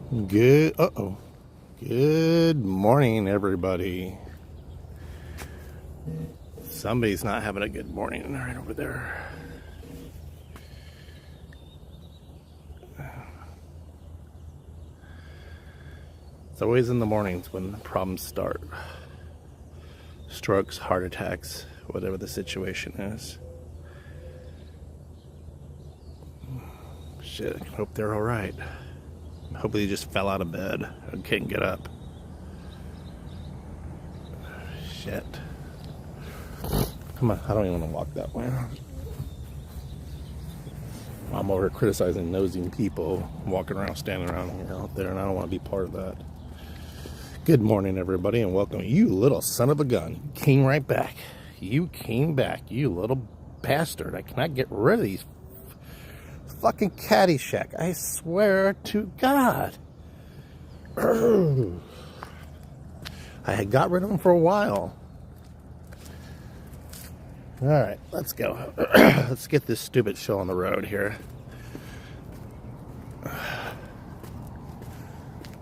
Good morning, everybody. Somebody's not having a good morning right over there. It's always in the mornings when the problems start. Strokes, heart attacks, whatever the situation is. Shit, I hope they're alright. Hopefully he just fell out of bed and can't get up. Shit. Come on, I don't even want to walk that way. I'm over here criticizing nosing people walking around, standing around here out there, and I don't want to be part of that. Good morning, everybody, and welcome. You little son of a gun. You came right back. You came back, you little bastard. I cannot get rid of these fucking Caddyshack. I swear to God. I had got rid of them for a while. Alright, let's go. Let's get this stupid show on the road here.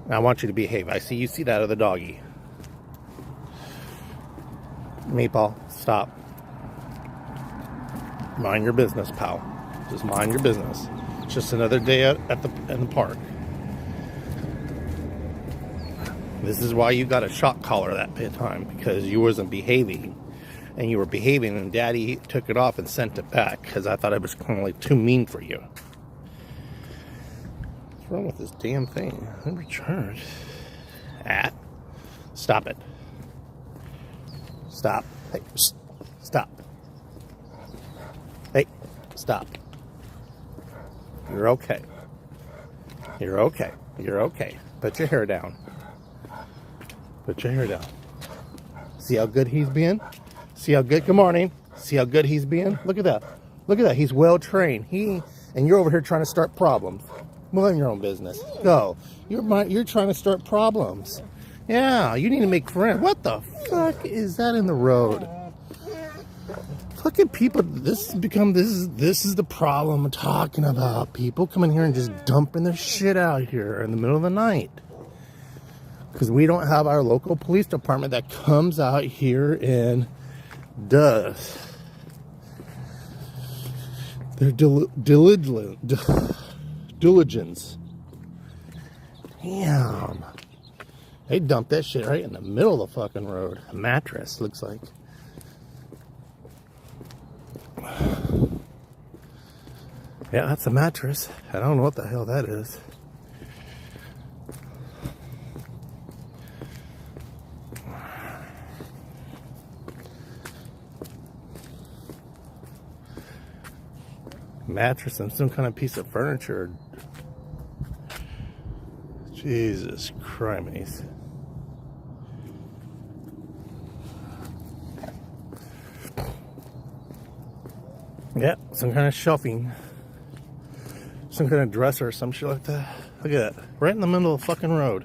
I want you to behave. I see you see that other doggy. Meatball, stop. Mind your business, pal. Just mind your business. It's just another day in the park. This is why you got a shock collar that time, because you wasn't behaving. And you were behaving, and Daddy took it off and sent it back because I thought it was kind of like too mean for you. What's wrong with this damn thing? I returned. Stop it. Stop. Hey, stop. Hey, stop. You're okay. You're okay. You're okay. Put your hair down. Put your hair down. See how good he's being? See how good? Good morning. See how good he's being? Look at that. Look at that. He's well trained. And you're over here trying to start problems. Mind your own business. Go. You're trying to start problems. Yeah, you need to make friends. What the fuck is that in the road? Fucking people. This is the problem I'm talking about. People coming here and just dumping their shit out here in the middle of the night. Because we don't have our local police department that comes out here and does their diligence. Damn. They dumped that shit right in the middle of the fucking road. A mattress, looks like. Yeah, that's a mattress. I don't know what the hell that is. Mattress and some kind of piece of furniture. Jesus Christ. Yeah, some kind of shelving. Some kind of dresser or some shit like that. Look at that. Right in the middle of the fucking road.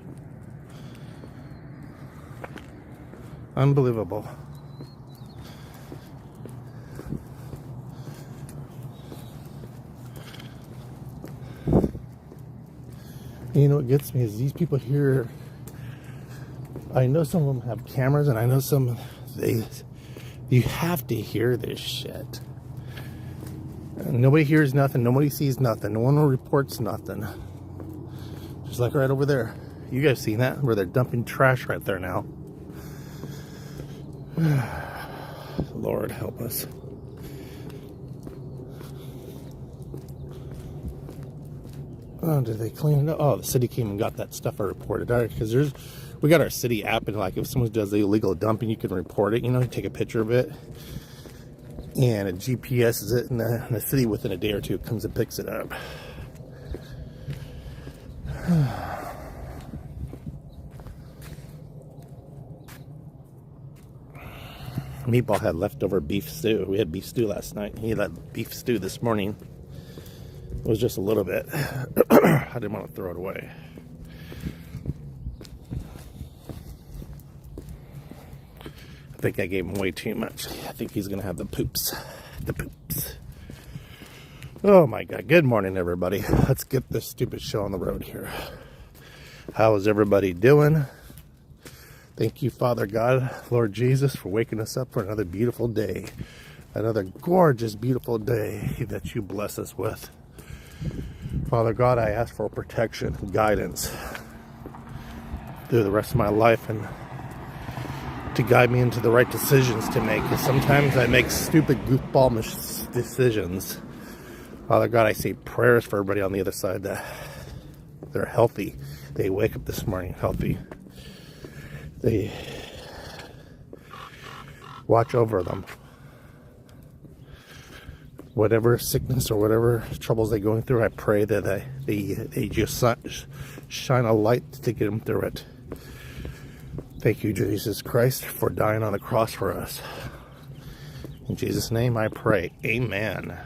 Unbelievable. You know what gets me is these people here. I know some of them have cameras, and I know some you have to hear this shit. And nobody hears nothing, nobody sees nothing, no one reports nothing. Just like right over there. You guys seen that? Where they're dumping trash right there now. Lord help us. Oh, did they clean it up? Oh, the city came and got that stuff I reported. All right, because we got our city app, and like if someone does illegal dumping, you can report it. You know, you take a picture of it, and it GPSs it, and the city within a day or two comes and picks it up. Meatball had leftover beef stew. We had beef stew last night. He had beef stew this morning. It was just a little bit. I didn't want to throw it away. I think I gave him way too much. I think he's going to have the poops. The poops. Oh my God. Good morning, everybody. Let's get this stupid show on the road here. How is everybody doing? Thank you, Father God, Lord Jesus, for waking us up for another beautiful day. Another gorgeous, beautiful day that you bless us with. Father God, I ask for protection and guidance through the rest of my life and to guide me into the right decisions to make. Because sometimes I make stupid goofball decisions. Father God, I say prayers for everybody on the other side that they're healthy. They wake up this morning healthy. They watch over them. Whatever sickness or whatever troubles they're going through, I pray that they just shine a light to get them through it. Thank you, Jesus Christ, for dying on the cross for us. In Jesus' name I pray. Amen.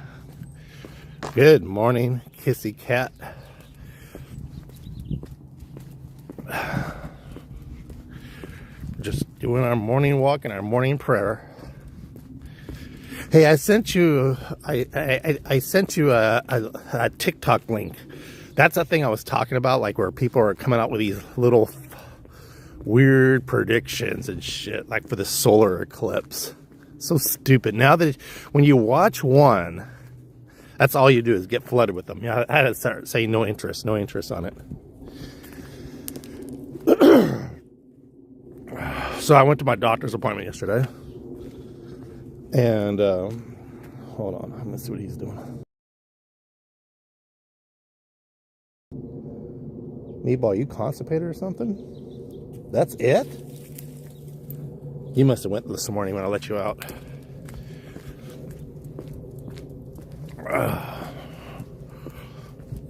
Good morning, kissy cat. Just doing our morning walk and our morning prayer. Hey, I sent you I sent you a TikTok link. That's the thing I was talking about, like where people are coming out with these little weird predictions and shit, like for the solar eclipse. So stupid. Now that when you watch one, that's all you do is get flooded with them. Yeah, I had to start saying no interest on it. So I went to my doctor's appointment yesterday. And, hold on, I'm gonna see what he's doing. Meatball, you constipated or something? That's it? You must have went this morning when I let you out.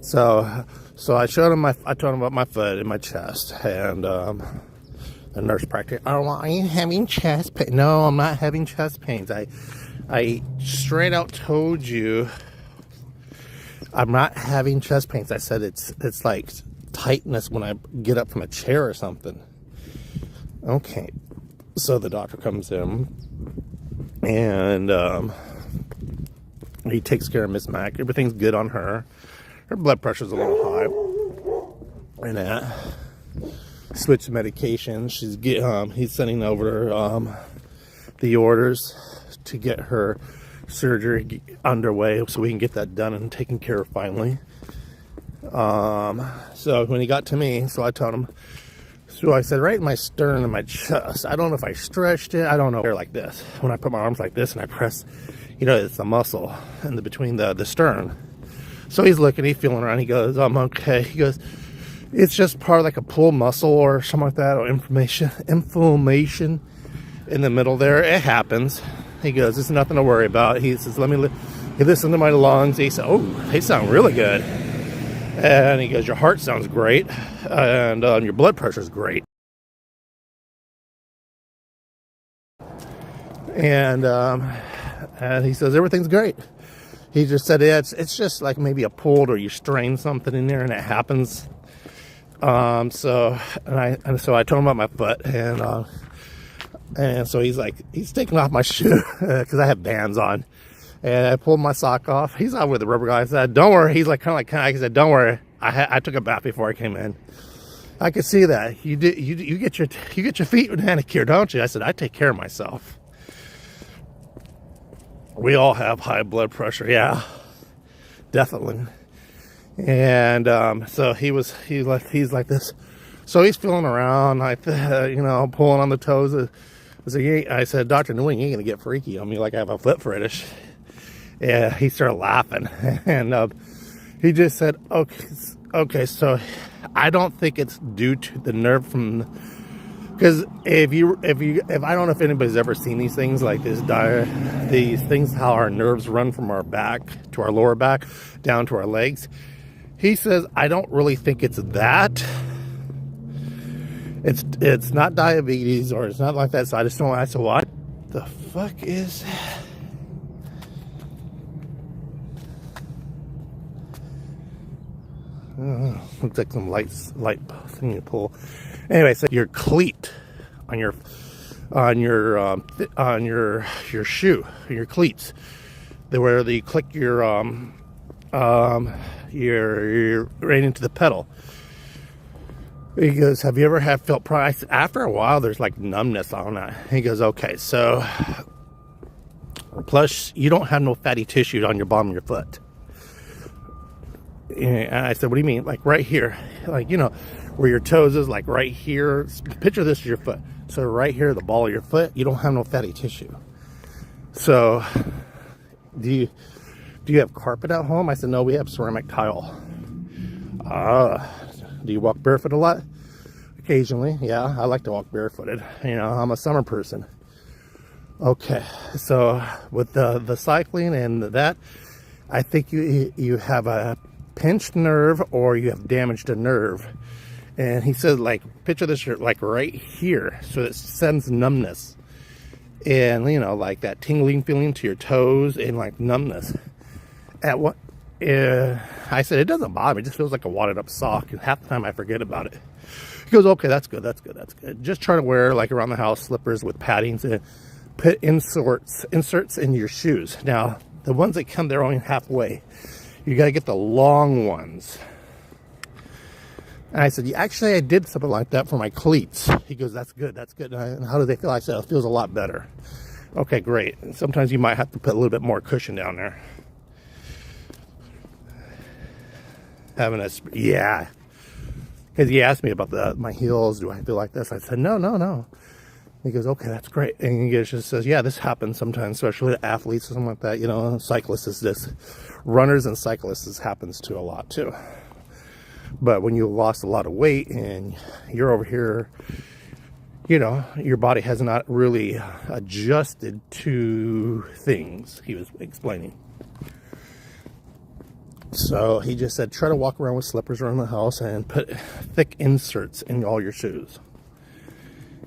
So I showed him I told him about my foot and my chest, and the nurse practitioner, oh, are you having chest pain? No, I'm not having chest pains. I straight out told you I'm not having chest pains. I said it's like tightness when I get up from a chair or something. Okay, so the doctor comes in and he takes care of Miss Mac. Everything's good on her. Her blood pressure's a little high, and that. Switch medication. He's sending over the orders to get her surgery underway so we can get that done and taken care of finally. So when he got to me, so I told him, so I said right in my sternum and my chest, I don't know if I stretched it, I don't know, like this. When I put my arms like this and I press, it's the muscle in between the stern. So he's looking, he's feeling around, he goes, I'm okay. He goes, it's just part of like a pull muscle or something like that, or inflammation in the middle there. It happens. He goes, it's nothing to worry about. He says, he listened to my lungs. He said, oh, they sound really good. And he goes, your heart sounds great. And your blood pressure is great. And he says, everything's great. He just said, it's just like maybe a pulled or you strain something in there and it happens. So I told him about my foot, and so he's taking off my shoe because I have bands on, and I pulled my sock off. He's out with the rubber guy. I said, "Don't worry." He's like he said, "Don't worry." I took a bath before I came in. I could see that you get your feet manicured, don't you? I said, I take care of myself. We all have high blood pressure, yeah, definitely. And so he's like this. So he's feeling around, like pulling on the toes. I said, Dr. Newing, you ain't gonna get freaky on me like I have a foot fetish. Yeah, he started laughing, and he just said, okay. So I don't think it's due to the nerve from, because if I don't know if anybody's ever seen these things like this, these things, how our nerves run from our back to our lower back down to our legs. He says, I don't really think it's that. It's not diabetes or it's not like that. So I just don't. I said, what the fuck is that? Looks like some light thing you pull. Anyway, so your cleat on your shoe, your cleats, where you click your right into the pedal. He goes, have you ever felt pride? After a while, there's like numbness on that. He goes, okay, so plus you don't have no fatty tissue on your bottom of your foot. And I said, what do you mean? Like right here, like, you know, where your toes is, like right here. Picture this as your foot. So right here, the ball of your foot, you don't have no fatty tissue. So do you have carpet at home? I said, no, we have ceramic tile. Do you walk barefoot a lot? Occasionally, yeah. I like to walk barefooted. You know, I'm a summer person. Okay, so with the cycling and that, I think you have a pinched nerve or you have damaged a nerve. And he said, like, picture this, like right here. So it sends numbness. And, you know, like that tingling feeling to your toes and like numbness. At what? I said, it doesn't bother me. It just feels like a wadded up sock. And half the time I forget about it. He goes, okay, that's good. That's good. That's good. Just try to wear, like around the house, slippers with paddings and put inserts in your shoes. Now, the ones that come, they're only halfway. You got to get the long ones. And I said, yeah, actually, I did something like that for my cleats. He goes, that's good. That's good. And how do they feel? I said, it feels a lot better. Okay, great. And sometimes you might have to put a little bit more cushion down there. Yeah. Because he asked me about my heels. Do I feel like this? I said, no. He goes, okay, that's great. And he just says, yeah, this happens sometimes, especially to athletes or something like that. You know, cyclists is this. Runners and cyclists, this happens to a lot too. But when you lost a lot of weight and you're over here, you know, your body has not really adjusted to things, he was explaining. So he just said, try to walk around with slippers around the house and put thick inserts in all your shoes.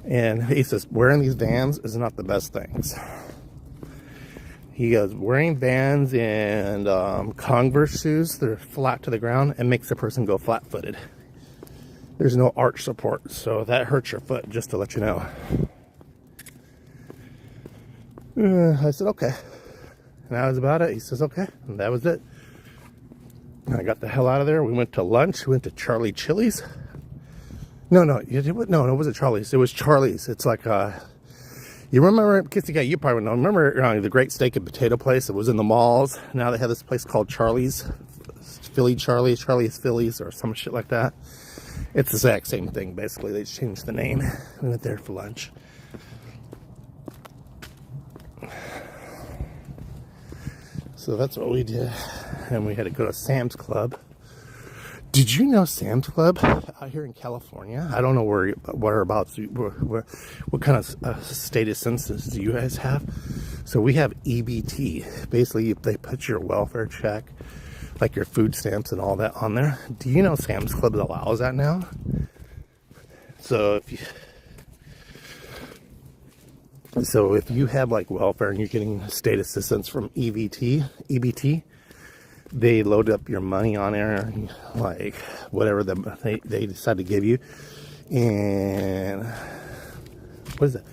And he says, wearing these Vans is not the best things. He goes, wearing Vans and Converse shoes, they're flat to the ground, and makes the person go flat-footed. There's no arch support, so that hurts your foot, just to let you know. I said, okay. And that was about it. He says, okay. And that was it. And I got the hell out of there. We went to lunch. We went to Charlie Chili's. No, it wasn't Charlie's. It was Charlie's. It's like, you remember, Kissy Guy, you probably know. Remember the great steak and potato place that was in the malls? Now they have this place called Charlie's. Charlie's Phillies, or some shit like that. It's the exact same thing, basically. They just changed the name. We went there for lunch. So that's what we did. And we had to go to Sam's Club. Did you know Sam's Club out here in California? I don't know whereabouts, what kind of state of census do you guys have? So we have EBT. Basically, they put your welfare check, like your food stamps and all that on there. Do you know Sam's Club allows that now? So if you have like welfare and you're getting state assistance from EBT, they load up your money on there, like whatever they decide to give you. And what is that?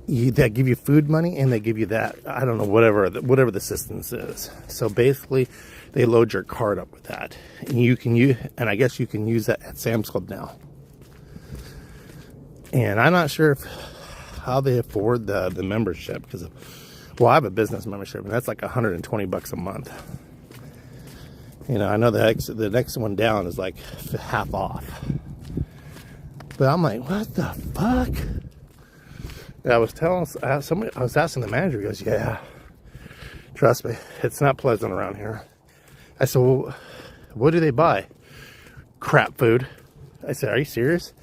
They give you food money and they give you that, I don't know, whatever the assistance is. So basically, they load your card up with that, and I guess you can use that at Sam's Club now. And I'm not sure how they afford the membership, because well, I have a business membership, and that's like $120 a month. You know, I know the next one down is like half off. But I'm like, what the fuck? And I was asking the manager. He goes, yeah, trust me, it's not pleasant around here. I said, well, what do they buy? Crap food. I said, are you serious?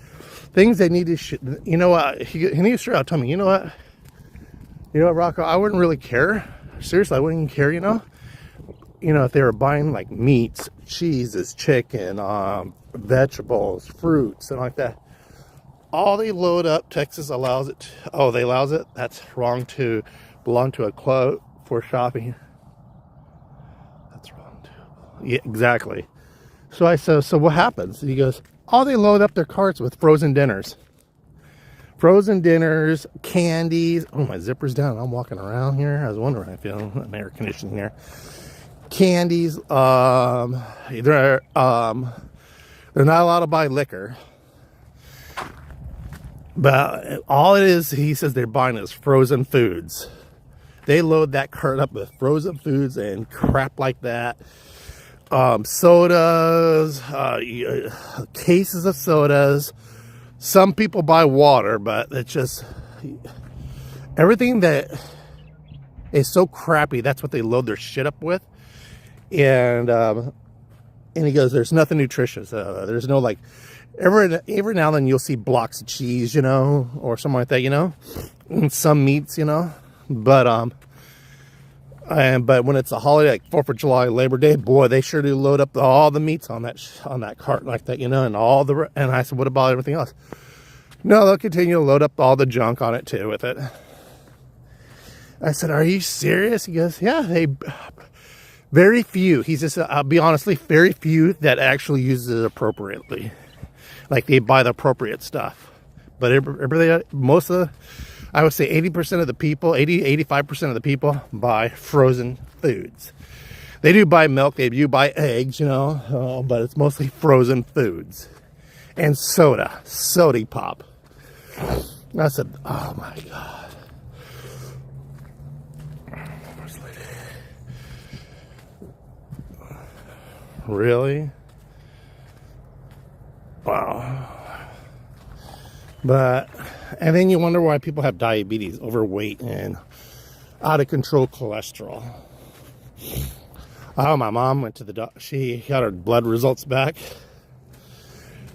Things they need to, you know what? He was straight out telling me, you know what, Rocco, I wouldn't really care. Seriously, I wouldn't even care, you know, if they were buying like meats, cheeses, chicken, vegetables, fruits, and like that. All they load up, Texas allows it. They allows it? That's wrong to belong to a club for shopping. That's wrong too. Yeah, exactly. So I said, so what happens? He goes, they load up their carts with frozen dinners. Frozen dinners, candies. Oh, my zipper's down. I'm walking around here. I was wondering if an air conditioning here. Candies, They're not allowed to buy liquor. But all it is, he says they're buying is frozen foods. They load that cart up with frozen foods and crap like that. Sodas, cases of sodas. Some people buy water, but it's just everything that is so crappy. That's what they load their shit up with. And he goes, there's nothing nutritious. There's no like, every now and then you'll see blocks of cheese, you know, or something like that, you know, and some meats, you know, but when it's a holiday like 4th of July, Labor Day, boy, they sure do load up all the meats on that cart like that, you know, and and I said, what about everything else? No, they'll continue to load up all the junk on it too with it. I said, are you serious? He goes, yeah, very few. He says, I'll be honestly, very few that actually uses it appropriately. Like they buy the appropriate stuff. But most of the, I would say 80% of the people, 85% of the people buy frozen foods. They do buy milk, they do buy eggs, you know, but it's mostly frozen foods. And soda pop. And I said, oh my God. Really? Wow. But, and then you wonder why people have diabetes, overweight, and out of control cholesterol. Oh, my mom went to the doctor. She got her blood results back.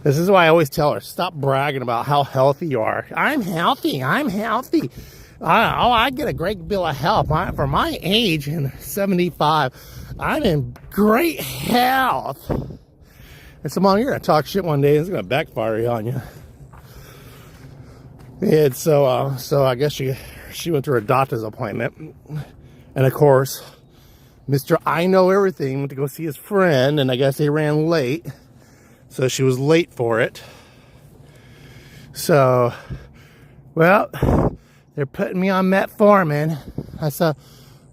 This is why I always tell her, stop bragging about how healthy you are. I'm healthy. I get a great deal of health. For my age, and 75, I'm in great health. And so, Mom, you're going to talk shit one day, and it's going to backfire on you. And so I guess she went to her doctor's appointment. And, of course, Mr. I Know Everything went to go see his friend, and I guess they ran late. So she was late for it. So, well, they're putting me on metformin. I said,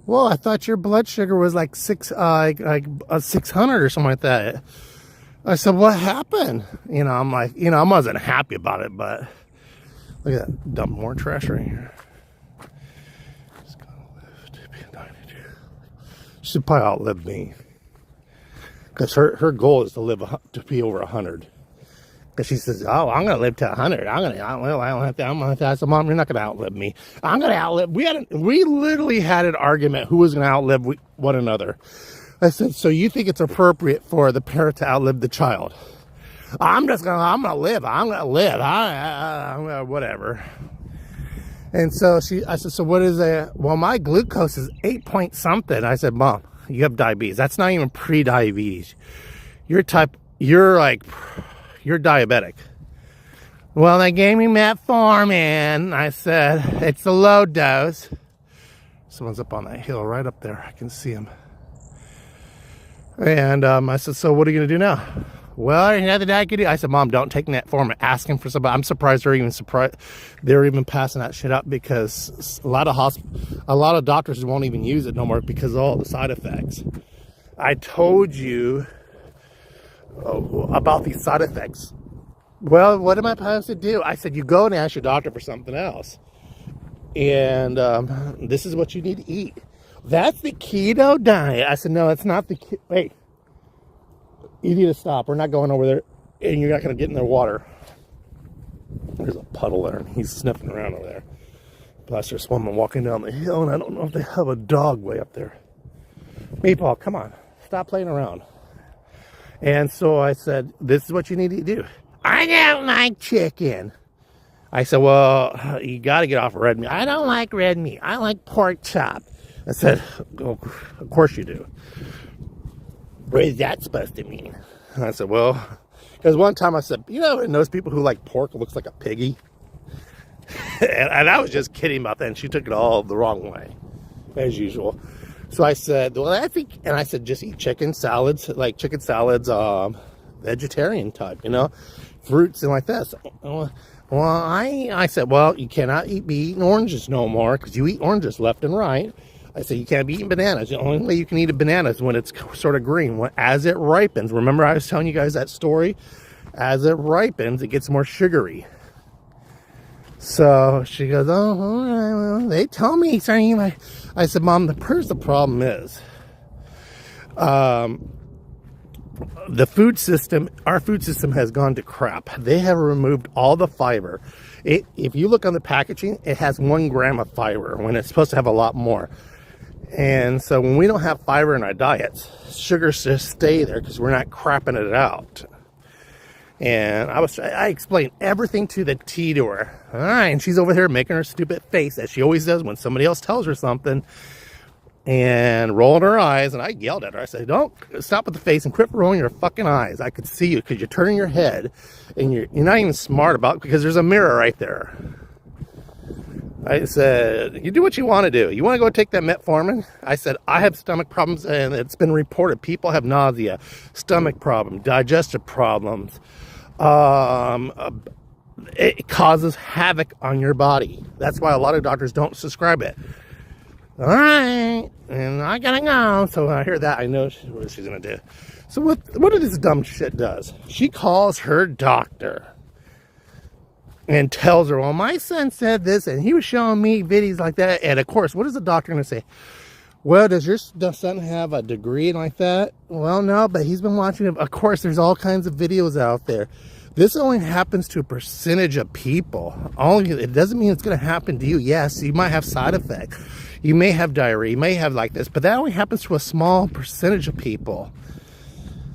well, I thought your blood sugar was like 600 or something like that. I said, what happened? You know, I'm like, you know, I wasn't happy about it, but look at that, dump more trash right here. She's gonna live to be 92. She'll probably outlive me. Because her goal is to be over 100. Because she says, oh, I'm going to live to 100. I don't have to. I said, Mom, you're not going to outlive me. I'm going to outlive. We literally had an argument who was going to outlive one another. I said, so you think it's appropriate for the parent to outlive the child? I'm going to live. Whatever. And so I said, so what is that? Well, my glucose is 8 point something. I said, Mom, you have diabetes. That's not even pre-diabetes. You're diabetic. Well, they gave me metformin. I said, it's a low dose. Someone's up on that hill right up there. I can see him. And I said, so what are you going to do now? Well, there's nothing I can do. I said, Mom, don't take metformin. Ask him for somebody. I'm surprised they're even passing that shit up, because a lot of doctors won't even use it no more because of all the side effects. I told you about these side effects. Well, what am I supposed to do? I said, you go and ask your doctor for something else. And this is what you need to eat. That's the keto diet. I said, no, it's not the wait. You need to stop. We're not going over there, and you're not going to get in their water. There's a puddle there, and he's sniffing around over there. Plus, there's someone walking down the hill, and I don't know if they have a dog way up there. Meatball, come on. Stop playing around. And so I said, this is what you need to do. I don't like chicken. I said, well, you got to get off red meat. I don't like red meat. I like pork chop. I said, oh, of course you do. What is that supposed to mean? And I said, well, because one time I said, you know, and those people who like pork looks like a piggy. and I was just kidding about that, and she took it all the wrong way, as usual. So I said, well, I said, just eat chicken salads, vegetarian type, you know, fruits and like this. Well, I said, well, you cannot be eating oranges no more, because you eat oranges left and right. I said, you can't be eating bananas. The only way you can eat a banana is when it's sort of green. As it ripens, remember I was telling you guys that story As it ripens, it gets more sugary. So she goes, oh, all right, well, they tell me. I said, Mom, here's the problem is, the food system, our food system has gone to crap. They have removed all the fiber. If you look on the packaging, it has 1 gram of fiber when it's supposed to have a lot more. And so when we don't have fiber in our diets, sugars just stay there because we're not crapping it out. And I explained everything to the T to her. All right, and she's over here making her stupid face as she always does when somebody else tells her something, and rolling her eyes. And I yelled at her. I said, don't stop with the face and quit rolling your fucking eyes. I could see you because you're turning your head and you're not even smart about it because there's a mirror right there. I said, you do what you want to do. You want to go take that metformin? I said, I have stomach problems, and it's been reported. People have nausea, stomach problems, digestive problems. It causes havoc on your body. That's why a lot of doctors don't prescribe it. All right, and I gotta go. So when I hear that, I know what she's gonna do. So what this dumb shit does? She calls her doctor and tells her, well, my son said this, and he was showing me videos like that. And of course, what is the doctor gonna say? Well, does your son have a degree like that? Well, no, but he's been watching it. Of course, there's all kinds of videos out there. This only happens to a percentage of people. It doesn't mean it's going to happen to you. Yes, you might have side effects. You may have diarrhea. You may have like this. But that only happens to a small percentage of people.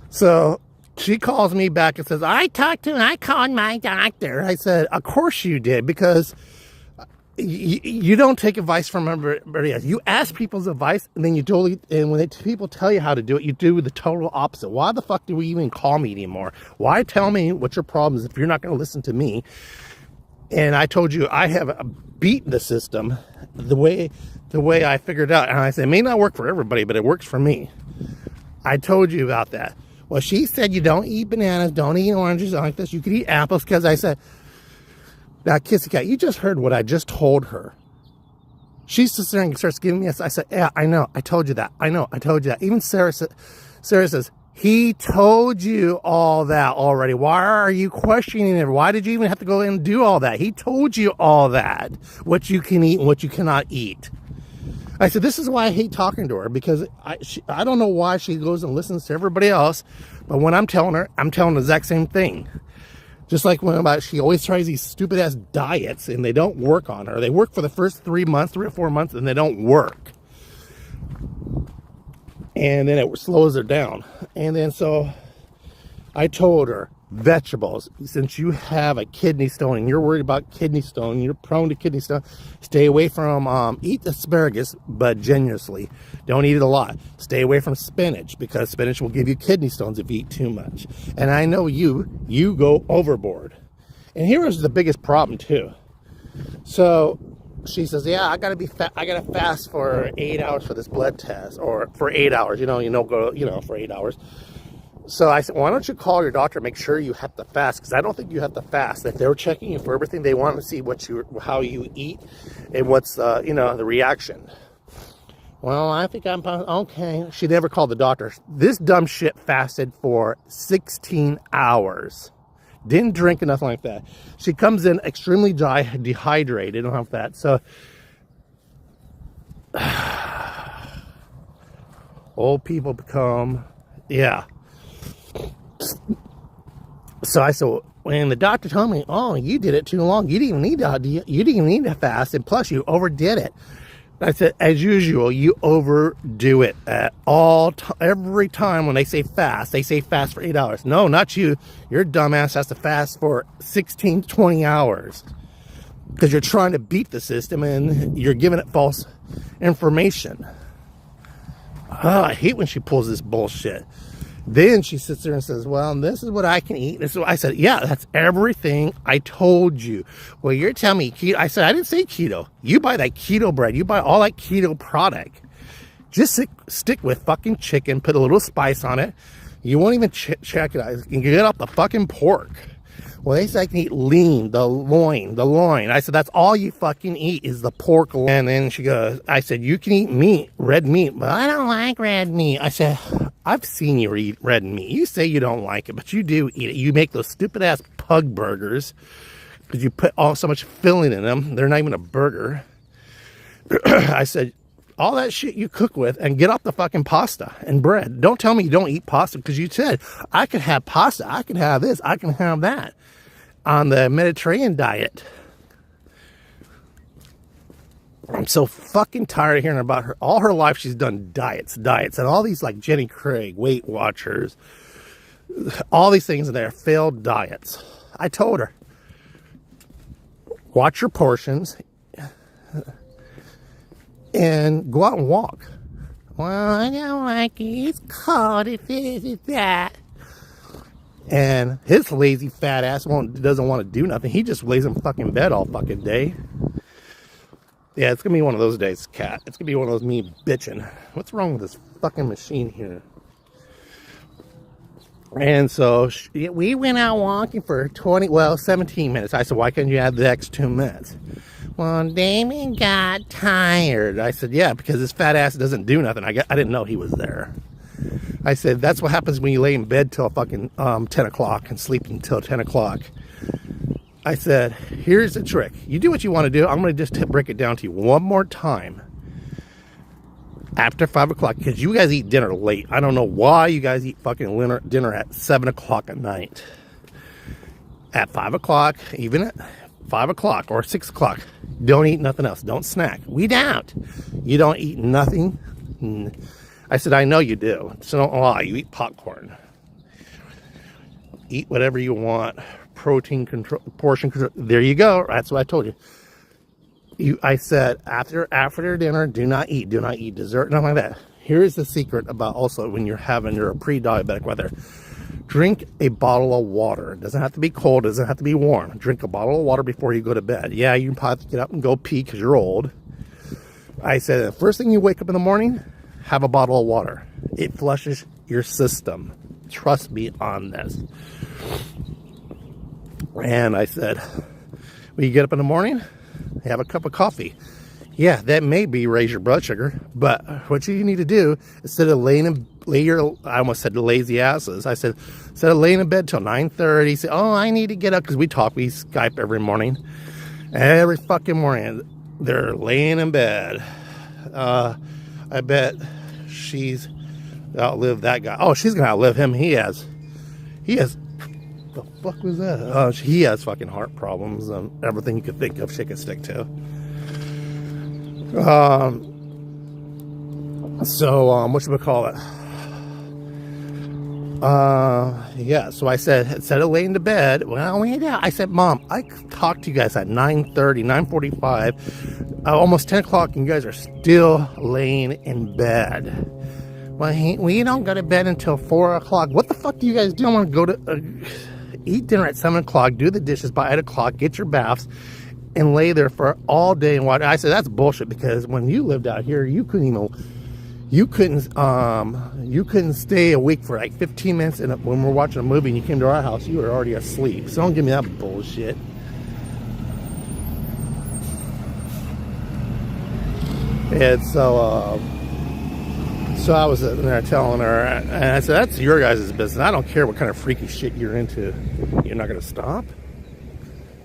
So she calls me back and says, I called my doctor. I said, of course you did, because you don't take advice from everybody else. You ask people's advice, and then when people tell you how to do it, you do the total opposite. Why the fuck do we even call me anymore? Why tell me what your problem is if you're not going to listen to me? And I told you I have beaten the system the way I figured out. And I said, it may not work for everybody, but it works for me. I told you about that. Well, she said you don't eat bananas, don't eat oranges like this. You could eat apples, because I said, now, Kissy Cat, you just heard what I just told her. She sits there and starts giving me I said, yeah, I know. I told you that. I know. I told you that. Even Sarah says, he told you all that already. Why are you questioning it? Why did you even have to go in and do all that? He told you all that, what you can eat and what you cannot eat. I said, this is why I hate talking to her, because I don't know why she goes and listens to everybody else, but when I'm telling her, I'm telling the exact same thing. Just like she always tries these stupid ass diets, and they don't work on her. They work for the first 3 or 4 months, and they don't work. And then it slows her down. And then so I told her, vegetables, since you have a kidney stone and you're worried about kidney stone, you're prone to kidney stone, stay away from, eat asparagus, but generously. Don't eat it a lot. Stay away from spinach, because spinach will give you kidney stones if you eat too much. And I know you go overboard. And here is the biggest problem too. So she says, yeah, I gotta fast for 8 hours for this blood test, or for 8 hours, for 8 hours. So I said, why don't you call your doctor and make sure you have to fast? Because I don't think you have to fast. If they were checking you for everything, they want to see how you eat and what's, the reaction. Well, I think I'm okay. She never called the doctor. This dumb shit fasted for 16 hours. Didn't drink or nothing like that. She comes in extremely dehydrated. Don't have that. So old people become, yeah. So I said, when the doctor told me, oh, you did it too long. You didn't even need to fast, and plus you overdid it. I said, as usual, you overdo it at every time when they say fast for 8 hours. No, not you. Your dumbass has to fast for 16 to 20 hours because you're trying to beat the system and you're giving it false information. Oh, I hate when she pulls this bullshit. Then she sits there and says, well, this is what I can eat. This is what I said, yeah, that's everything I told you. Well, you're telling me keto. I said, I didn't say keto. You buy that keto bread. You buy all that keto product. Just stick with fucking chicken. Put a little spice on it. You won't even check it out. You can get off the fucking pork. Well, they said I can eat lean, the loin. I said, that's all you fucking eat is the pork. And then she goes, I said, you can eat meat, red meat, but I don't like red meat. I said, I've seen you eat red meat. You say you don't like it, but you do eat it. You make those stupid ass pug burgers because you put so much filling in them. They're not even a burger. I said, all that shit you cook with, and get off the fucking pasta and bread. Don't tell me you don't eat pasta, because you said, I could have pasta, I can have this, I can have that on the Mediterranean diet. I'm so fucking tired of hearing about her. All her life she's done diets, and all these like Jenny Craig, Weight Watchers, all these things in there, failed diets. I told her, watch your portions, and go out and walk. Well, I don't like it. It's cold. It's this, it's that. And his lazy fat ass doesn't want to do nothing. He just lays in fucking bed all fucking day. Yeah, it's gonna be one of those days, cat. It's gonna be one of those me bitching. What's wrong with this fucking machine here? And so we went out walking for 17 minutes. I said, why can't you add the extra 2 minutes? Well, Damien got tired. I said, yeah, because his fat ass doesn't do nothing. I didn't know he was there. I said, that's what happens when you lay in bed till fucking 10 o'clock and sleep until 10 o'clock. I said, here's the trick. You do what you want to do. I'm going to just break it down to you one more time. After 5 o'clock, because you guys eat dinner late. I don't know why you guys eat fucking dinner at 7 o'clock at night. At 5 o'clock, even at 5 o'clock or 6 o'clock, don't eat nothing else. Don't snack. We don't. You don't eat nothing. I said, I know you do. So don't lie. You eat popcorn. Eat whatever you want. Protein control, portion control. There you go. That's what I told you. I said, after dinner, do not eat dessert, nothing like that. Here's the secret about also when you're pre-diabetic weather. Drink a bottle of water. It doesn't have to be cold, it doesn't have to be warm. Drink a bottle of water before you go to bed. Yeah, you can probably get up and go pee because you're old. I said, the first thing you wake up in the morning, have a bottle of water. It flushes your system. Trust me on this. And I said, when you get up in the morning, have a cup of coffee. Yeah, that may raise your blood sugar, but what you need to do, instead of I almost said lazy asses. I said, instead of laying in bed till 9:30, say, oh, I need to get up, because we Skype every morning. Every fucking morning, they're laying in bed. I bet she's outlived that guy. Oh, she's gonna outlive him. He has, the fuck was that? He has fucking heart problems and everything you could think of she could stick to. Whatchamacallit? Yeah, so I said, instead of laying to bed, I said, Mom, I talked to you guys at 9:30, 9:45, almost 10 o'clock, and you guys are still laying in bed. Well, we don't go to bed until 4 o'clock. What the fuck do you guys do? I want to go to eat dinner at 7 o'clock, do the dishes by 8 o'clock, get your baths, and lay there for all day and watch. I said, that's bullshit, because when you lived out here, you couldn't stay awake for like 15 minutes, and when we're watching a movie and you came to our house, you were already asleep. So don't give me that bullshit. And so I was sitting there telling her, and I said, that's your guys' business. I don't care what kind of freaky shit you're into. You're not gonna stop?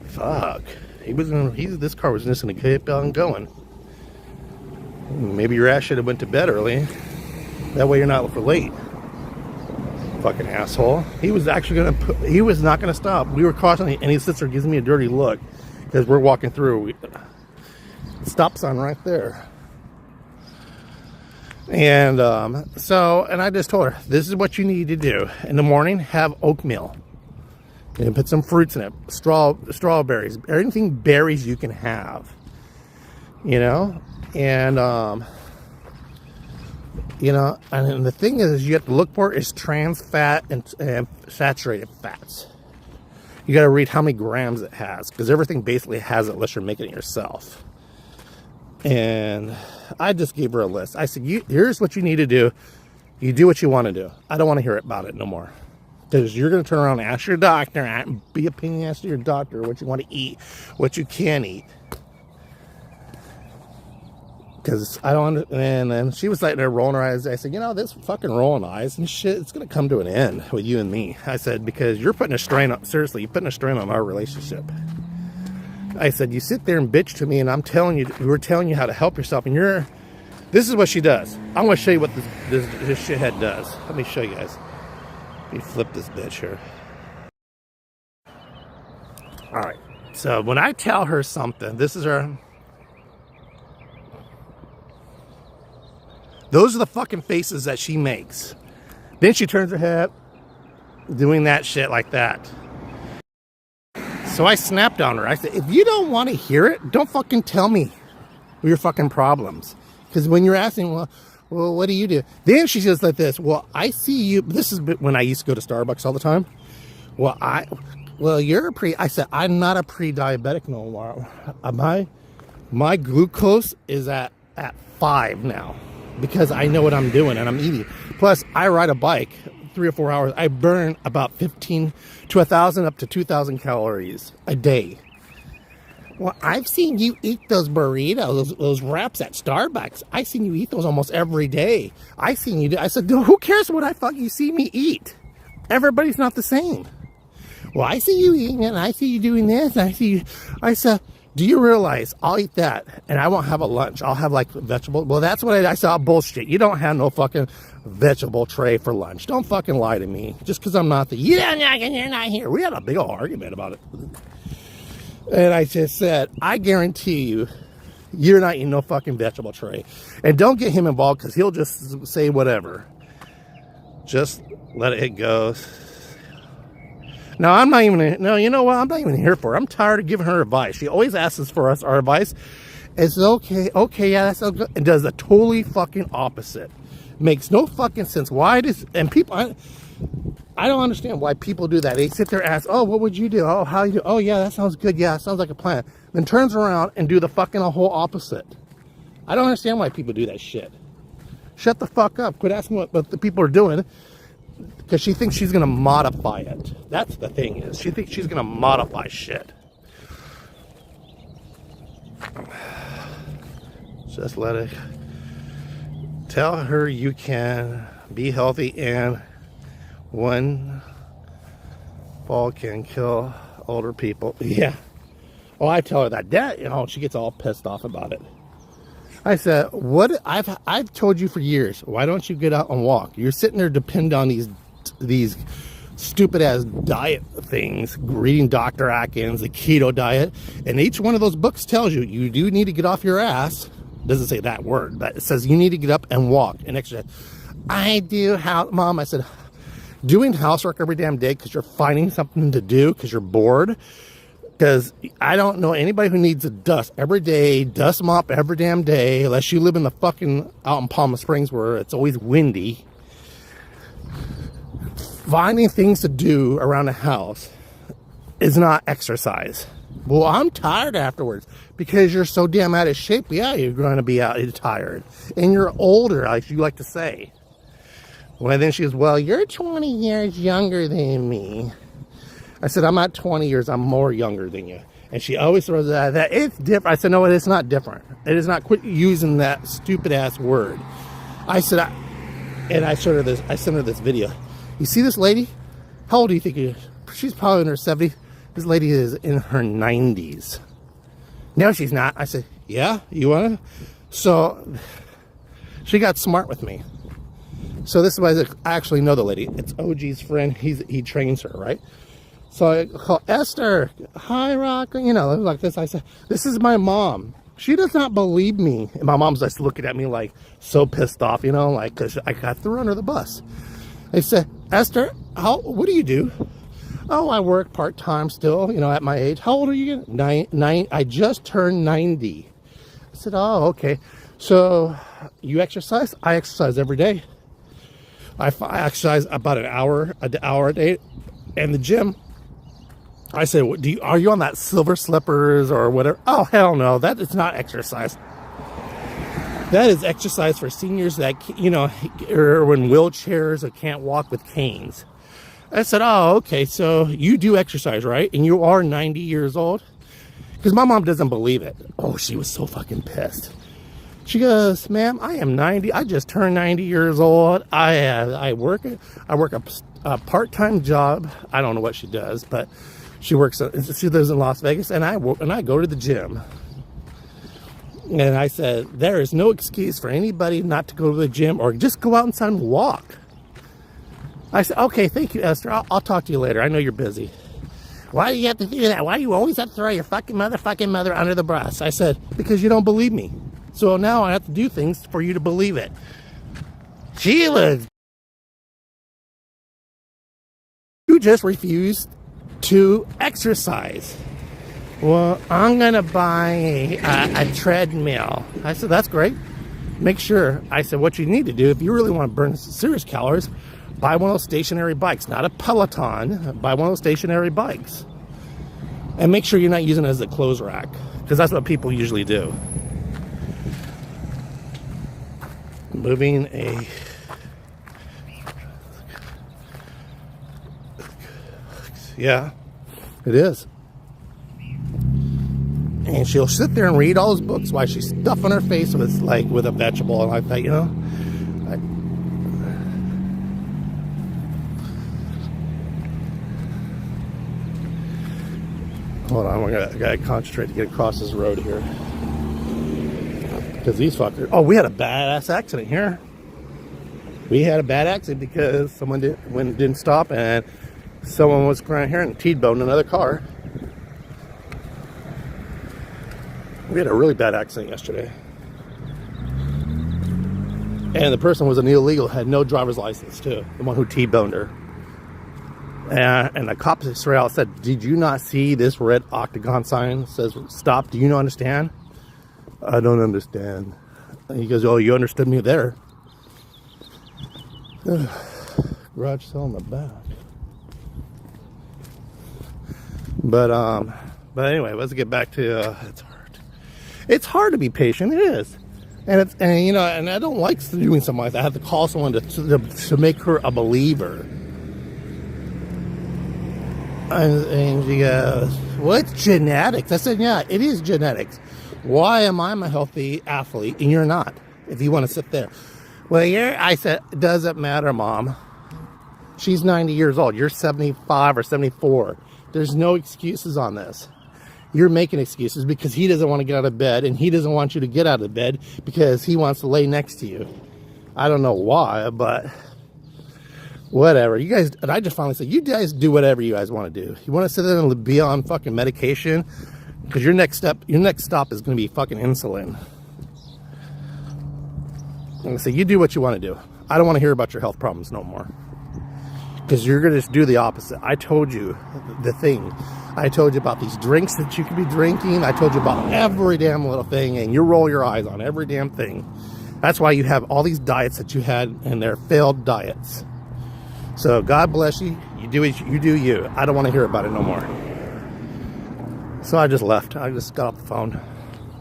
Fuck. This car was just gonna keep on going. Maybe your ass should have went to bed early. That way you're not for late. Fucking asshole. He was not gonna stop. We were crossing, and his sister gives me a dirty look because we're walking through. Stop sign right there. And and I just told her, this is what you need to do. In the morning, have oatmeal. And put some fruits in it. Strawberries. Anything berries you can have. And and the thing is, you have to look for is trans fat and saturated fats. You got to read how many grams it has, because everything basically has it unless you're making it yourself. And I just gave her a list. I said, here's what you need to do. You do what you want to do. I don't want to hear about it no more. Because you're going to turn around and ask your doctor, and be a pain in the ass to your doctor what you want to eat, what you can eat. Because I don't, and then she was like there rolling her eyes. I said, you know, this fucking rolling eyes and shit, it's going to come to an end with you and me. I said, because you're putting a strain on, seriously, you're putting a strain on our relationship. I said, you sit there and bitch to me, and I'm telling you, we're telling you how to help yourself, and this is what she does. I'm going to show you what this shithead does. Let me show you guys. Let me flip this bitch here. All right. So when I tell her something, this is her. Those are the fucking faces that she makes. Then she turns her head, doing that shit like that. So I snapped on her. I said, if you don't want to hear it, don't fucking tell me your fucking problems. Because when you're asking, well, what do you do? Then she says like this, well, I see you. This is when I used to go to Starbucks all the time. Well, you're a I said, I'm not a pre-diabetic no more. My glucose is at 5 now. Because I know what I'm doing and I'm eating. Plus, I ride a bike 3 or 4 hours. I burn about 15 to 1,000 up to 2,000 calories a day. Well, I've seen you eat those burritos, those wraps at Starbucks. I've seen you eat those almost every day. I seen you do. I said, who cares what you see me eat? Everybody's not the same. Well, I see you eating it, and I see you doing this, and I see you. I said, do you realize I'll eat that and I won't have a lunch? I'll have like vegetable. Well, that's what I saw. Bullshit. You don't have no fucking vegetable tray for lunch. Don't fucking lie to me. Just because I'm not you're not here. We had a big old argument about it. And I just said, I guarantee you, you're not eating no fucking vegetable tray. And don't get him involved because he'll just say whatever. Just let it go. No, I'm not even, no, you know what? I'm not even here for her. I'm tired of giving her advice. She always asks us for our advice. It's okay, yeah, that's so good. And does the totally fucking opposite. Makes no fucking sense. Why does, and people, I don't understand why people do that. They sit there and ask, oh, what would you do? Oh, how you do? Oh, yeah, that sounds good. Yeah, sounds like a plan. Then turns around and do the fucking whole opposite. I don't understand why people do that shit. Shut the fuck up. Quit asking what the people are doing. Because she thinks she's going to modify it. That's the thing is. She thinks she's going to modify shit. Just let it. Tell her you can be healthy and one fall can kill older people. Yeah. Oh, I tell her that. You know, she gets all pissed off about it. I said, what? I've told you for years, why don't you get out and walk? You're sitting there depending on these stupid ass diet things, reading Dr. Atkins, the keto diet, and each one of those books tells you you do need to get off your ass. Doesn't say that word, but it says you need to get up and walk and exercise. I do Mom, I said, doing housework every damn day because you're finding something to do because you're bored. Because I don't know anybody who needs a dust every day, dust mop every damn day, unless you live in the fucking out in Palm Springs where it's always windy. Finding things to do around the house is not exercise. Well, I'm tired afterwards because you're so damn out of shape. Yeah, you're going to be tired. And you're older, like you like to say. Well, then she goes, well, you're 20 years younger than me. I said, I'm not 20 years, I'm more younger than you. And she always throws that it's different. I said, no, it is not different. It is not. Quit using that stupid ass word. I said, I sent her this video. You see this lady? How old do you think she is? She's probably in her 70s. This lady is in her 90s. No, she's not. I said, yeah, you want to? So she got smart with me. So this is why I actually know the lady. It's OG's friend. He trains her, right? So I call Esther. Hi, Rocco. You know, like this. I said, this is my mom. She does not believe me. And my mom's just looking at me like so pissed off, you know, like because I got thrown under the bus. I said, Esther, what do you do? Oh, I work part-time still, you know, at my age. How old are you again? I just turned 90. I said, oh, okay. So you exercise? I exercise every day. I exercise about an hour a day in the gym. I said, are you on that silver slippers or whatever? Oh, hell no. That is not exercise. That is exercise for seniors that, you know, are in wheelchairs or can't walk with canes. I said, oh, okay, so you do exercise, right? And you are 90 years old? Because my mom doesn't believe it. Oh, she was so fucking pissed. She goes, ma'am, I am 90. I just turned 90 years old. I work a part-time job. I don't know what she does, but she lives in Las Vegas, and I go to the gym. And I said, there is no excuse for anybody not to go to the gym or just go out inside and walk. I said, okay, thank you, Esther. I'll talk to you later. I know you're busy. Why do you have to do that? Why do you always have to throw your fucking mother under the bus? I said, because you don't believe me. So now I have to do things for you to believe it. Sheila, you just refused to exercise. Well, I'm going to buy a treadmill. I said, that's great. Make sure. I said, what you need to do, if you really want to burn serious calories, buy one of those stationary bikes. Not a Peloton. Buy one of those stationary bikes. And make sure you're not using it as a clothes rack. Because that's what people usually do. Moving a... Yeah, it is. And she'll sit there and read all those books while she's stuffing her face with a vegetable. And I thought, you know, hold on, I gotta concentrate to get across this road here. Because these fuckers... Oh, we had a badass accident here. We had a bad accident because someone didn't stop, and someone was around here and T-boned another car. We had a really bad accident yesterday. And the person was an illegal, had no driver's license too. The one who T-boned her. And the cop straight out said, did you not see this red octagon sign that says stop? Do you not understand? I don't understand. And he goes, oh, you understood me there. Garage sale in the back. But anyway, let's get back to it's hard. It's hard to be patient. It is. And you know, and I don't like doing something like that. I have to call someone to make her a believer. And she goes, well, it's genetics. I said, yeah, it is genetics. Why am I a healthy athlete and you're not? If you want to sit there. Well, I said, it doesn't matter, Mom. She's 90 years old. You're 75 or 74. There's no excuses on this. You're making excuses because he doesn't want to get out of bed, and he doesn't want you to get out of bed because he wants to lay next to you. I don't know why, but whatever. You guys, and I just finally said, you guys do whatever you guys want to do. You want to sit there and be on fucking medication? Because your next stop is going to be fucking insulin. I'm going to say, you do what you want to do. I don't want to hear about your health problems no more. Because you're going to just do the opposite. I told you the thing. I told you about these drinks that you could be drinking. I told you about every damn little thing, and you roll your eyes on every damn thing. That's why you have all these diets that you had, and they're failed diets. So God bless you. You do you. I don't want to hear about it no more. So I just left. I just got off the phone.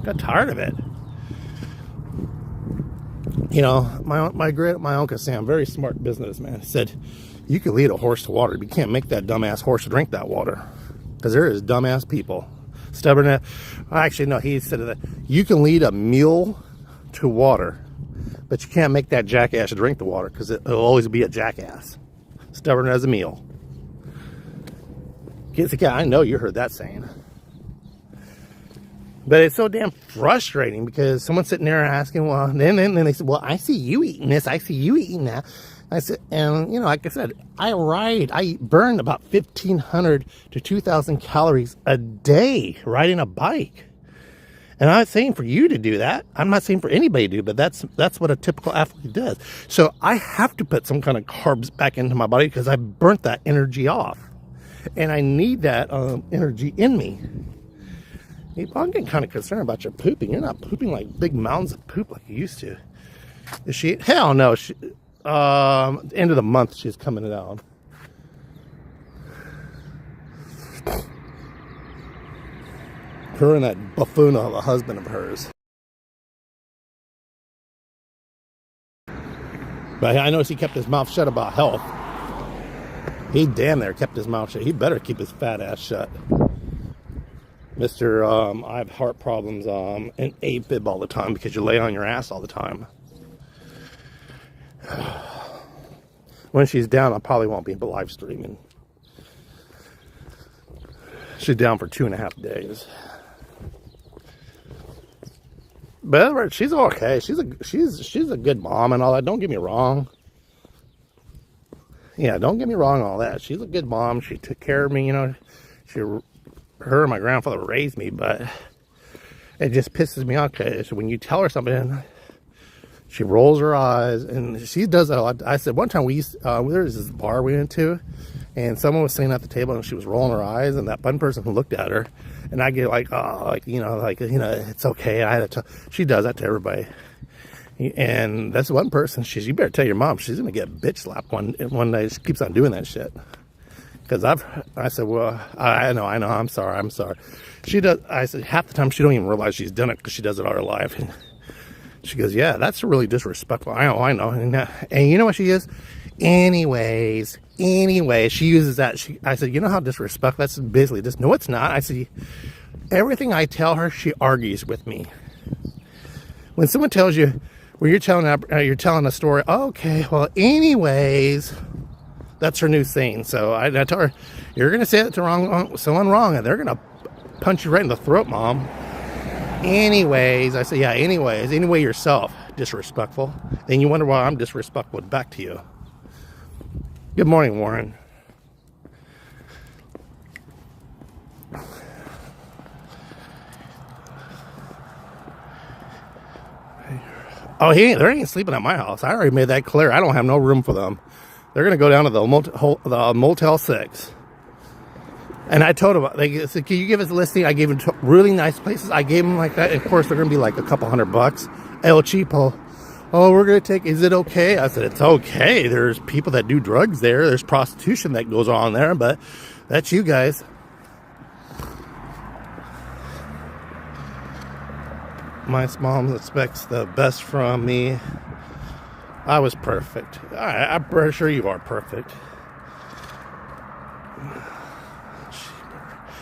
Got tired of it. You know, my Uncle Sam, very smart businessman, said, you can lead a horse to water, but you can't make that dumbass horse drink that water. Because there is dumbass people. Stubborn. Actually, no, he said that you can lead a mule to water, but you can't make that jackass drink the water because it'll always be a jackass. Stubborn as a mule. I know you heard that saying. But it's so damn frustrating because someone's sitting there asking, well, then they said, well, I see you eating this. I see you eating that. I said, and you know, like I said, I burn about 1,500 to 2,000 calories a day riding a bike. And I'm not saying for you to do that. I'm not saying for anybody to do, but that's what a typical athlete does. So I have to put some kind of carbs back into my body because I burnt that energy off. And I need that energy in me. I'm getting kind of concerned about your pooping. You're not pooping like big mountains of poop like you used to. Is she? Hell no. End of the month she's coming down. Her and that buffoon of a husband of hers. But I know he kept his mouth shut about health. He damn near kept his mouth shut. He better keep his fat ass shut. Mr. I have heart problems and AFib all the time because you lay on your ass all the time. When she's down, I probably won't be live streaming. She's down for 2.5 days. But she's okay. She's a good mom and all that. Don't get me wrong. Yeah, don't get me wrong, all that. She's a good mom. She took care of me, you know. Her and my grandfather raised me, but it just pisses me off because when you tell her something, she rolls her eyes, and she does that a lot. I said one time there was this bar we went to, and someone was sitting at the table, and she was rolling her eyes, and that one person who looked at her, and I get like, oh, it's okay. I had to she does that to everybody. And that's one person. You better tell your mom she's gonna get bitch slapped one day. She keeps on doing that shit. Because I said, well, I know, I'm sorry. She does. I said half the time she don't even realize she's done it because she does it all her life. And she goes, yeah, that's really disrespectful. I know. And you know what she is? Anyways, she uses that. I said, you know how disrespectful? That's basically just, no, it's not. I said, everything I tell her, she argues with me. When someone tells you, when you're telling a story, okay, well, anyways, that's her new saying. So I tell her, you're going to say it to someone wrong, and they're going to punch you right in the throat, Mom. Anyways, I say, yeah, anyways, anyway yourself, disrespectful. And you wonder why I'm disrespectful back to you. Good morning, Warren. Oh, they ain't sleeping at my house. I already made that clear. I don't have no room for them. They're going to go down to the Motel 6. And I told them, they said, can you give us a listing? I gave them really nice places. I gave them like that. And of course, they're going to be like a couple $100. El Cheapo. Oh, we're going to take, is it okay? I said, it's okay. There's people that do drugs there. There's prostitution that goes on there. But that's you guys. My mom expects the best from me. I was perfect. I'm pretty sure you are perfect.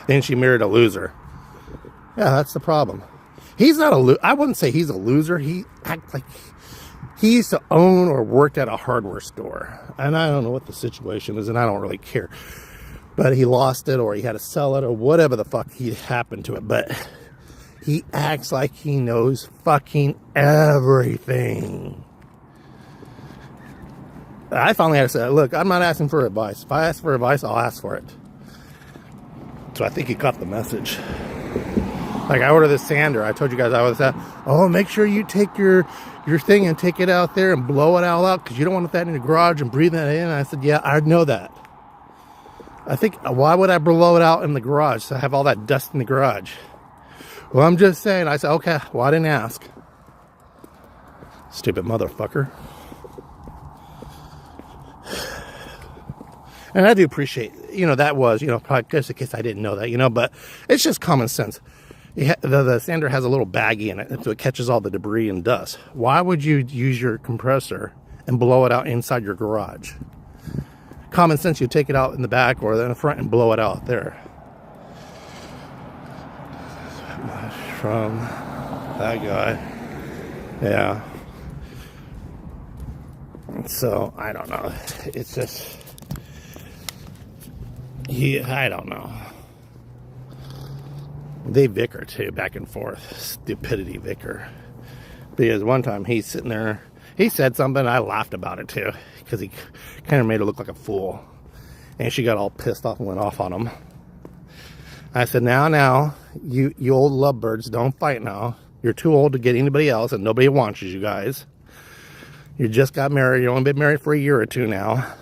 Then she married a loser. Yeah, that's the problem. He's not a loser. I wouldn't say he's a loser. He acts like he used to own or worked at a hardware store. And I don't know what the situation is, and I don't really care. But he lost it, or he had to sell it, or whatever the fuck happened to it. But he acts like he knows fucking everything. I finally had to say, look, I'm not asking for advice. If I ask for advice, I'll ask for it. So I think he caught the message. Like I ordered this sander. I told you guys I was at. Oh, make sure you take your thing and take it out there and blow it all out because you don't want that in the garage and breathe that in. And I said, yeah, I know that. I think, why would I blow it out in the garage? So I have all that dust in the garage. Well, I'm just saying. I said, okay, well, I didn't ask. Stupid motherfucker. And I do appreciate, that was, probably just in case I didn't know that, but it's just common sense. The sander has a little baggie in it, so it catches all the debris and dust. Why would you use your compressor and blow it out inside your garage? Common sense, you take it out in the back or in the front and blow it out there. From that guy. Yeah. So, I don't know. It's just... I don't know. They bicker too, back and forth. Stupidity bicker. Because one time he's sitting there, he said something, I laughed about it too. Because he kind of made it look like a fool. And she got all pissed off and went off on him. I said, now, you old lovebirds, don't fight now. You're too old to get anybody else, and nobody wants you guys. You just got married. You've only been married for a year or two now.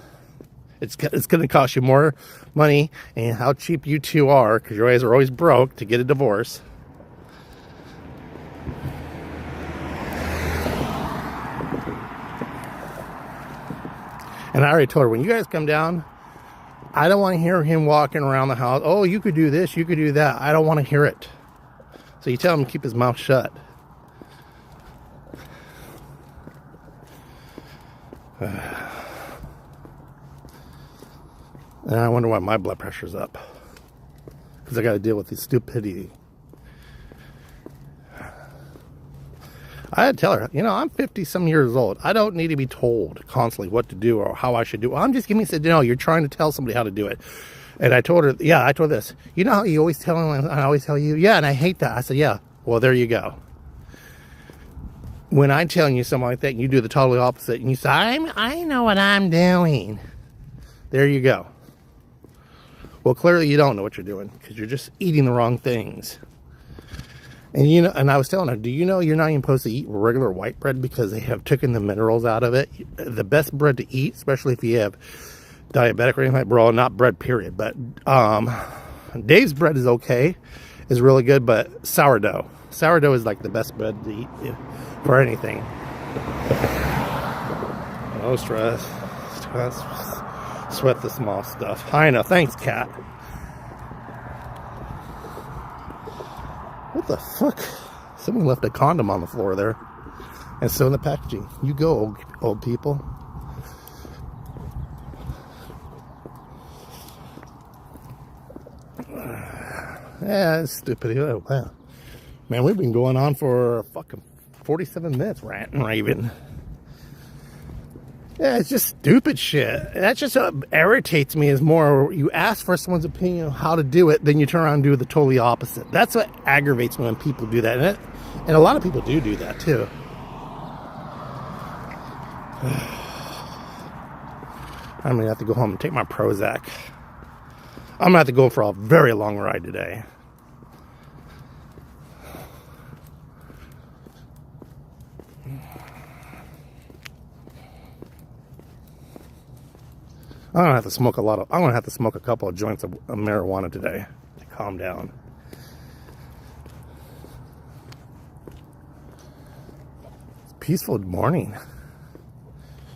It's going to cost you more money, and how cheap you two are, because you guys are always broke, to get a divorce. And I already told her, when you guys come down, I don't want to hear him walking around the house. Oh, you could do this, you could do that. I don't want to hear it. So you tell him to keep his mouth shut. And I wonder why my blood pressure's up. Because I got to deal with the stupidity. I had to tell her, you know, I'm 50-some years old. I don't need to be told constantly what to do or how I should do it. I'm just giving me, said, you know, you're trying to tell somebody how to do it. And I told her, yeah, I told her this. You know how you always tell them, I always tell you? Yeah, and I hate that. I said, yeah, well, there you go. When I'm telling you something like that, and you do the totally opposite, and you say, I know what I'm doing. There you go. Well, clearly you don't know what you're doing because you're just eating the wrong things. And you know, and I was telling her, do you know you're not even supposed to eat regular white bread because they have taken the minerals out of it? The best bread to eat, especially if you have diabetic or anything like, bro, not bread period, but Dave's bread is okay, is really good, but sourdough is like the best bread to eat for anything. No stress. Sweat the small stuff. I know. Thanks, cat. What the fuck? Someone left a condom on the floor there. And so in the packaging. You go, old people. Yeah, it's stupid. Oh, wow. Man, we've been going on for fucking 47 minutes ranting, raving. Yeah, it's just stupid shit. That just irritates me is more you ask for someone's opinion on how to do it, then you turn around and do the totally opposite. That's what aggravates me when people do that. And a lot of people do that too. I'm going to have to go home and take my Prozac. I'm going to have to go for a very long ride today. I'm gonna have to smoke I'm gonna have to smoke a couple of joints of marijuana today to calm down. It's a peaceful morning.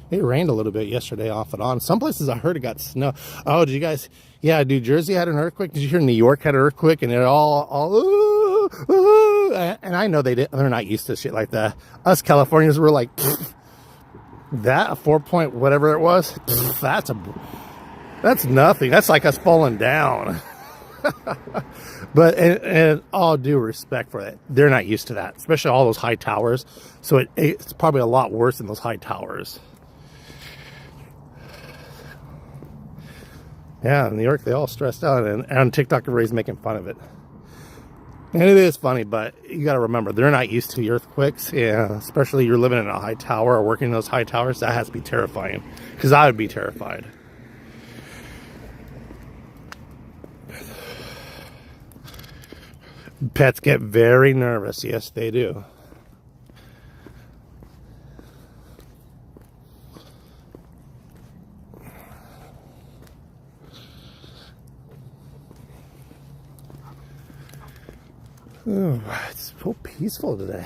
It rained a little bit yesterday off and on. Some places I heard it got snow. Oh, did you guys? Yeah, New Jersey had an earthquake. Did you hear New York had an earthquake? And they're all ooh, ooh. And I know they're not used to shit like that. Us Californians were like, that a 4 point whatever it was. That's nothing. That's like us falling down. But and all due respect for it, they're not used to that, especially all those high towers. So it's probably a lot worse than those high towers. Yeah, in New York, they all stressed out, and on TikTok, everybody's making fun of it. And it is funny, but you got to remember, they're not used to the earthquakes. Yeah, especially you're living in a high tower or working in those high towers. That has to be terrifying, because I would be terrified. Pets get very nervous. Yes, they do. Oh, it's so peaceful today.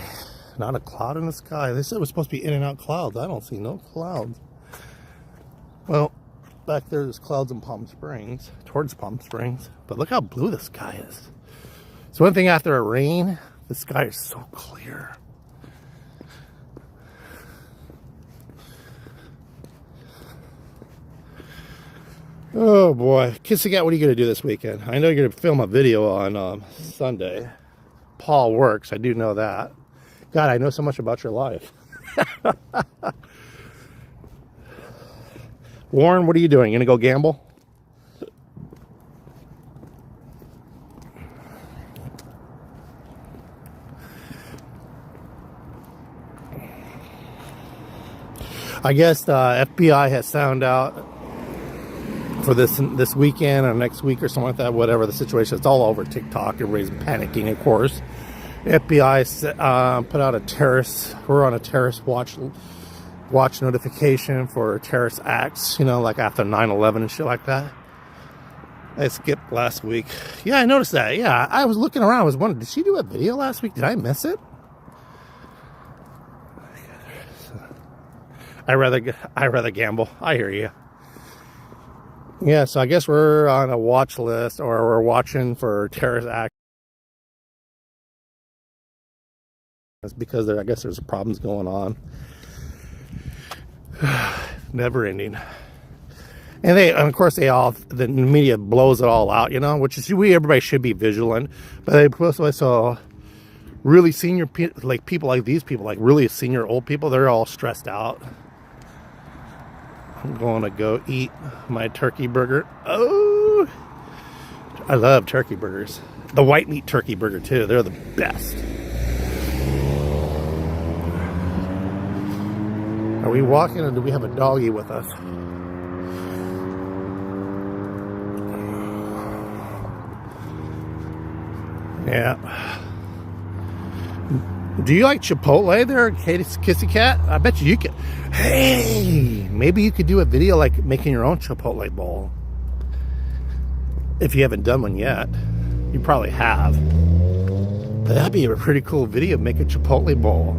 Not a cloud in the sky. They said it was supposed to be in and out clouds. I don't see no clouds. Well, back there's clouds in Palm Springs, towards Palm Springs. But look how blue the sky is. It's one thing after a rain, the sky is so clear. Oh boy. Kissy Cat, what are you going to do this weekend? I know you're going to film a video on Sunday. Paul works, I do know that. God, I know so much about your life. Warren, what are you doing? You gonna go gamble? I guess the FBI has found out for this weekend or next week or something like that, whatever the situation. It's all over TikTok. Everybody's panicking, of course. The FBI put out we're on a terrorist watch notification for terrorist acts, you know, like after 9/11 and shit like that. I skipped last week. Yeah, I noticed that. Yeah, I was looking around. I was wondering, did she do a video last week? Did I miss it? I rather gamble. I hear you. Yeah, so I guess we're on a watch list, or we're watching for terrorist acts. It's because I guess there's problems going on. Never ending. And of course, the media blows it all out, you know, which is, everybody should be vigilant. But they also saw really senior people, like people like these people, like really senior old people, they're all stressed out. I'm going to go eat my turkey burger. Oh, I love turkey burgers. The white meat turkey burger too. They're the best. Are we walking or do we have a doggy with us? Yeah. Do you like Chipotle there, Kissy Cat? I bet you could. Hey, maybe you could do a video like making your own Chipotle bowl. If you haven't done one yet. You probably have. But that'd be a pretty cool video, make a Chipotle bowl.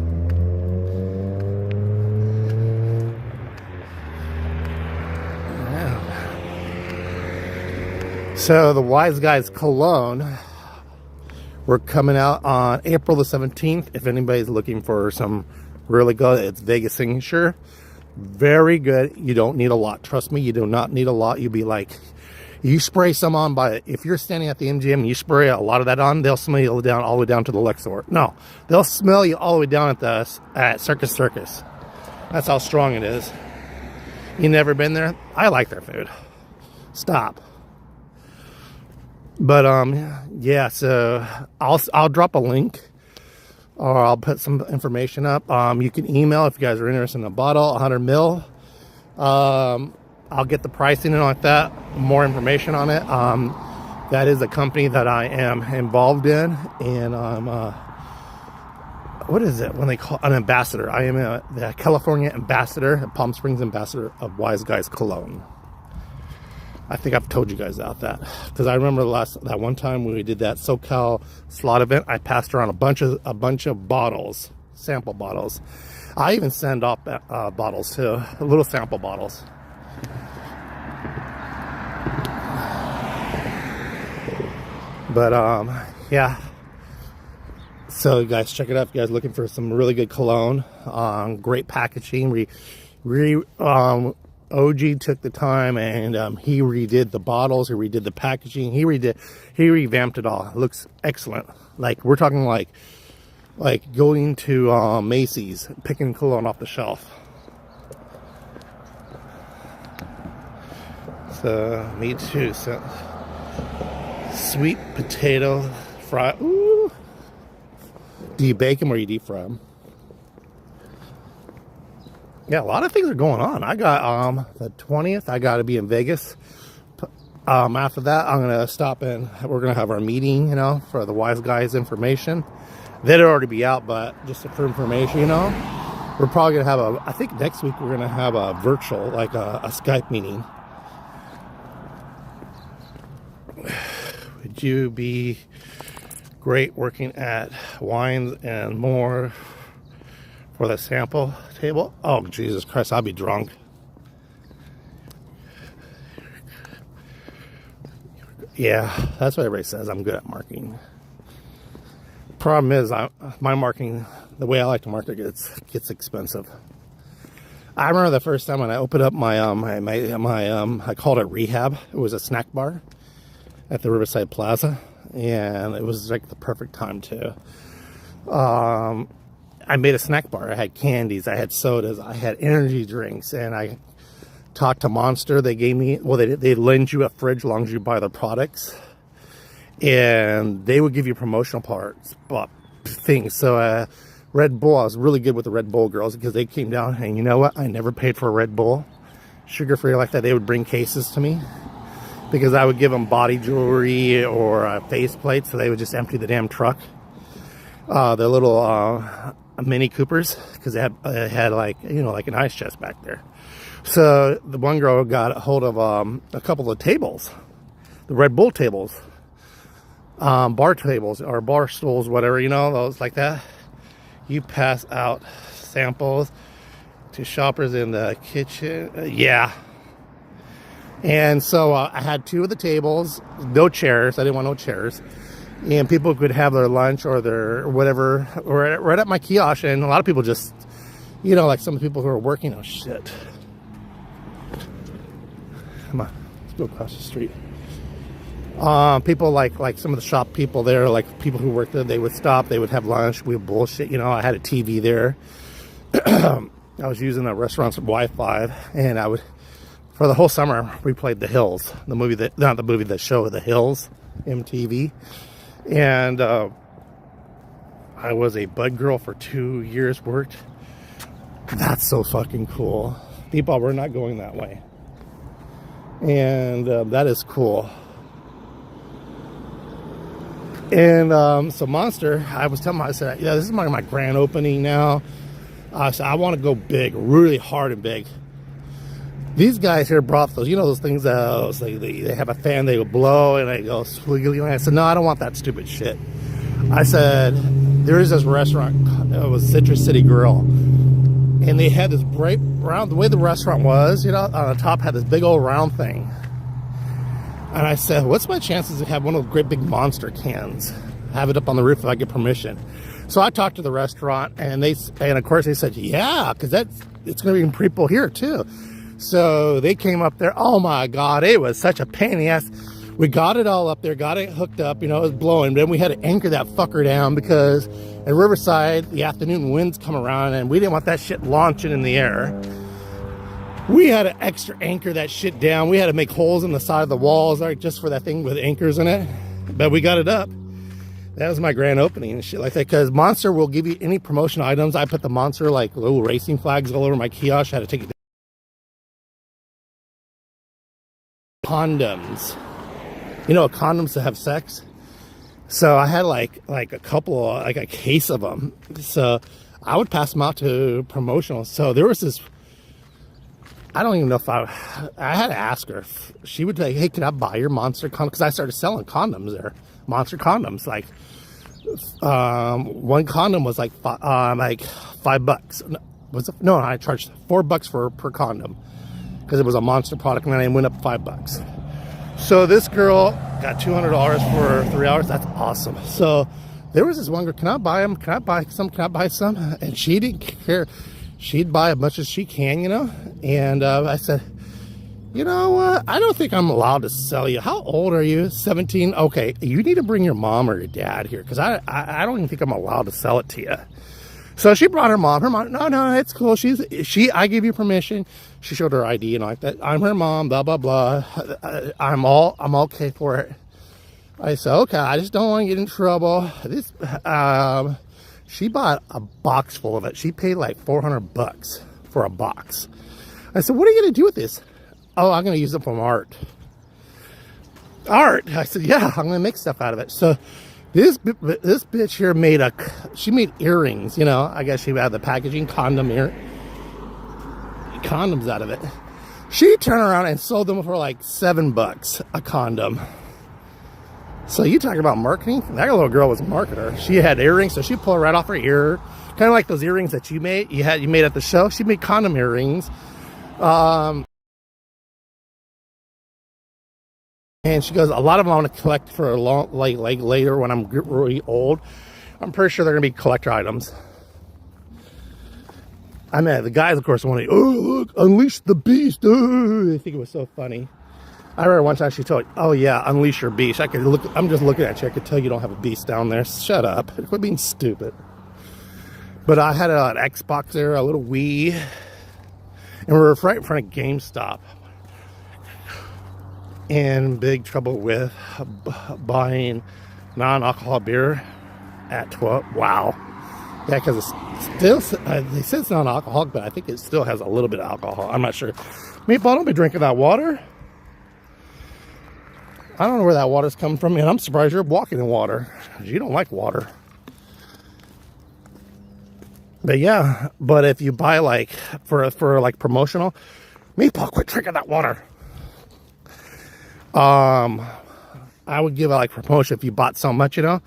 Yeah. So the Wise Guys Cologne, we're coming out on April the 17th. If anybody's looking for some really good, it's Vegas Signature. Very good. You don't need a lot. Trust me, you do not need a lot. You'll be like, you spray some on if you're standing at the MGM and you spray a lot of that on, they'll smell you down all the way down to the Luxor. No, they'll smell you all the way down at Circus. That's how strong it is. You never been there? I like their food. Stop. But yeah, so I'll drop a link or I'll put some information up. You can email if you guys are interested in a bottle, 100 ml. I'll get the pricing and like that, more information on it. That is a company that I am involved in, and I'm what is it when they call an ambassador? I am the California ambassador, Palm Springs ambassador of Wise Guys Cologne. I think I've told you guys about that because I remember that one time when we did that SoCal slot event, I passed around a bunch of bottles, sample bottles. I even send off bottles too, little sample bottles. But yeah, so you guys check it out if you guys are looking for some really good cologne. Great packaging. OG took the time and he redid the bottles, he redid the packaging, he revamped it all. It looks excellent. Like we're talking like going to Macy's, picking cologne off the shelf. So me too. So sweet potato fry. Ooh. Do you bake them or you deep fry them? Yeah, a lot of things are going on. I got the 20th, I got to be in Vegas. After that, I'm going to stop in. We're going to have our meeting, you know, for the Wise Guys information. They'd already be out, but just for information, you know. We're probably going to have I think next week we're going to have a virtual, like a Skype meeting. Would you be great working at Wines and More for the sample table? Oh, Jesus Christ, I'll be drunk. Yeah, that's what everybody says. I'm good at marketing. Problem is, my marketing, the way I like to market, gets expensive. I remember the first time when I opened up my I called it Rehab. It was a snack bar at the Riverside Plaza, and it was like the perfect time to. I made a snack bar. I had candies, I had sodas, I had energy drinks, and I talked to Monster. They gave me, well, they lend you a fridge as long as you buy their products, and they would give you promotional things. So Red Bull, I was really good with the Red Bull girls because they came down, and you know what? I never paid for a Red Bull, sugar-free like that. They would bring cases to me because I would give them body jewelry or a faceplate, so they would just empty the damn truck. The little Mini Coopers, because it had like, you know, like an ice chest back there. So the one girl got a hold of a couple of tables, the Red Bull tables, bar tables or bar stools, whatever, you know, those like that. You pass out samples to shoppers in the kitchen. Yeah. And so I had two of the tables, no chairs. I didn't want no chairs. And people could have their lunch or their whatever right at my kiosk. And a lot of people just, you know, like some people who are working, oh shit. Come on, let's go across the street. People like some of the shop people there, like people who worked there, they would stop, they would have lunch, we would bullshit, you know. I had a TV there. I was using the restaurant's Wi-Fi, and I would, for the whole summer, we played The Hills, the movie that, not the movie, the show, The Hills, MTV. And I was a bud girl for 2 years, worked. That's so fucking cool. People were not going that way. And that is cool. And so Monster, I was telling him, I said, yeah, this is my grand opening now. I said, I want to go big, really hard and big. These guys here brought those, you know, those things that they have a fan, they would blow, and they go swiggly. And I said, no, I don't want that stupid shit. I said, there is this restaurant, it was Citrus City Grill, and they had this bright round, the way the restaurant was, you know, on the top had this big old round thing. And I said, what's my chances to have one of those great big Monster cans? Have it up on the roof if I get permission. So I talked to the restaurant, and of course they said, yeah, because it's going to be people here too. So they came up there. Oh my God, it was such a pain in the ass. We got it all up there, got it hooked up, you know, it was blowing. Then we had to anchor that fucker down because in Riverside, the afternoon winds come around, and we didn't want that shit launching in the air. We had to extra anchor that shit down. We had to make holes in the side of the walls, like, just for that thing with anchors in it. But we got it up. That was my grand opening and shit like that. Because Monster will give you any promotion items. I put the Monster, like, little racing flags all over my kiosk. I had to take it down. Condoms. You know, condoms to have sex. So I had like a couple of, like a case of them. So I would pass them out to promotional. So there was this, I don't even know if I had to ask her. She would say, hey, can I buy your Monster condom? Because I started selling condoms there. Monster condoms. Like, one condom was like $5. Was it? No, I charged $4 per condom. Because it was a Monster product, and then it went up $5. So this girl got $200 for 3 hours. That's awesome. So there was this one girl, can I buy them? Can I buy some? Can I buy some? And she didn't care. She'd buy as much as she can, you know. And I said, you know what? I don't think I'm allowed to sell you. How old are you? 17? Okay, you need to bring your mom or your dad here, because I don't even think I'm allowed to sell it to you. So she brought her mom. Her mom, no, it's cool. I give you permission. She showed her ID and like that. I'm her mom, blah, blah, blah. I'm okay for it. I said, okay, I just don't want to get in trouble. She bought a box full of it. She paid like $400 for a box. I said, what are you going to do with this? Oh, I'm going to use it for art. Art? I said, yeah, I'm going to make stuff out of it. So this bitch here she made earrings, you know. I guess she had the packaging condoms out of it. She turned around and sold them for like $7 a condom. So you talking about marketing? That little girl was a marketer. She had earrings, so she pulled it right off her ear. Kind of like those earrings that you made at the show. She made condom earrings. And she goes, a lot of them I want to collect for a long, like later when I'm really old. I'm pretty sure they're gonna be collector items. I mean, the guys, of course, want to, oh, look, unleash the beast. Oh, I think it was so funny. I remember one time she told me, oh yeah, unleash your beast. I'm just looking at you. I could tell you don't have a beast down there. Shut up. Quit being stupid. But I had an Xbox there, a little Wii. And we were right in front of GameStop. In big trouble with buying non-alcohol beer at 12. Wow. Yeah, because it's still, they said it's non-alcoholic, but I think it still has a little bit of alcohol. I'm not sure. Meatball, don't be drinking that water. I don't know where that water's coming from, and I'm surprised you're walking in water. You don't like water. But yeah, but if you buy like for like promotional, Meatball, quit drinking that water. I would give out like promotion if you bought so much, you know,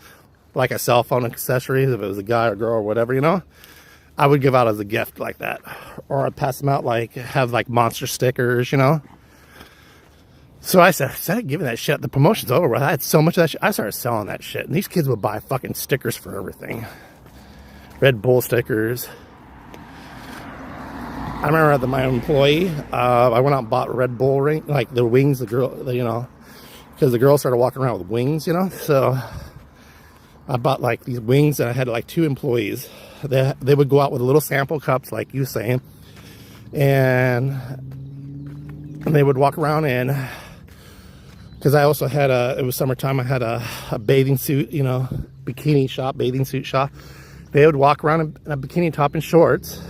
like a cell phone accessories, if it was a guy or girl or whatever, you know, I would give out as a gift like that. Or I'd pass them out, like, have like Monster stickers, you know. So I said, instead of giving that shit, the promotion's over. I had so much of that shit. I started selling that shit. And these kids would buy fucking stickers for everything. Red Bull stickers. I remember my employee, I went out and bought Red Bull ring, like the wings, because the girls started walking around with wings, so I bought like these wings, and I had like 2 employees. They would go out with little sample cups, like you saying, and they would walk around, and because I also had it was summertime, I had a bathing suit, bikini shop, bathing suit shop. They would walk around in a bikini top and shorts.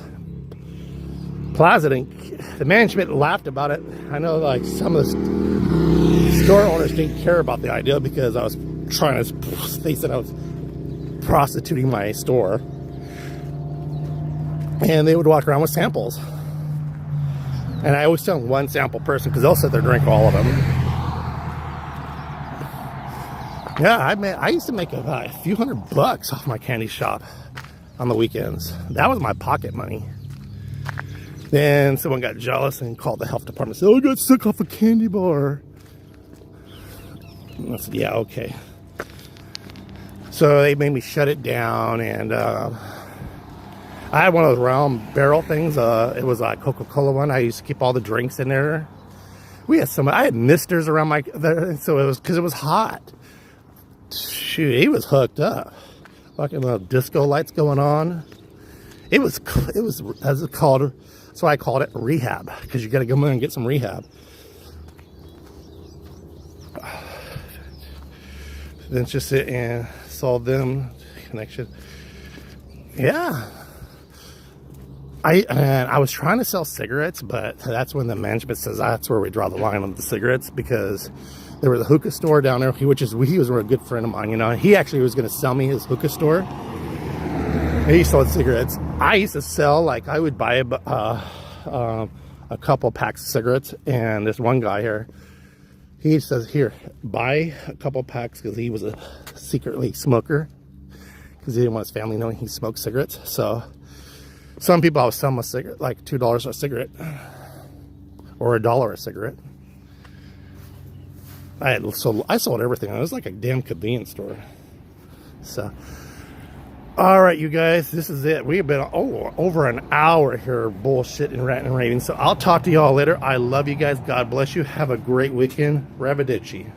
Plaza the management laughed about it. I know, like, some of the store owners didn't care about the idea because I was they said I was prostituting my store. And they would walk around with samples. And I always tell them 1 sample person, because they'll sit there and drink all of them. Yeah, I used to make a few $100 off my candy shop on the weekends. That was my pocket money. Then someone got jealous and called the health department and said, "Oh, I got sick off a candy bar." And I said, "Yeah, okay." So they made me shut it down, and I had one of those round barrel things. It was a Coca-Cola one. I used to keep all the drinks in there. I had misters around so it was, because it was hot. Shoot, he was hooked up. Fucking little disco lights going on. It was, as it's called, that's why I called it rehab, because you got to go in and get some rehab. Then just sit and solve them connection. Yeah. I was trying to sell cigarettes, but that's when the management says that's where we draw the line on the cigarettes, because there was a hookah store down there, he was a good friend of mine, He actually was going to sell me his hookah store. He sold cigarettes. I used to sell, like, I would buy a couple packs of cigarettes, and this one guy here, he says, "Here, buy a couple packs," because he was a secretly smoker, because he didn't want his family knowing he smoked cigarettes. So some people I was selling a cigarette, like $2 a cigarette, or $1 a cigarette. I sold everything. It was like a damn convenience store. So, all right, you guys, this is it. We have been over an hour here bullshitting and ranting and raving. So I'll talk to y'all later. I love you guys. God bless you. Have a great weekend. Ravadici.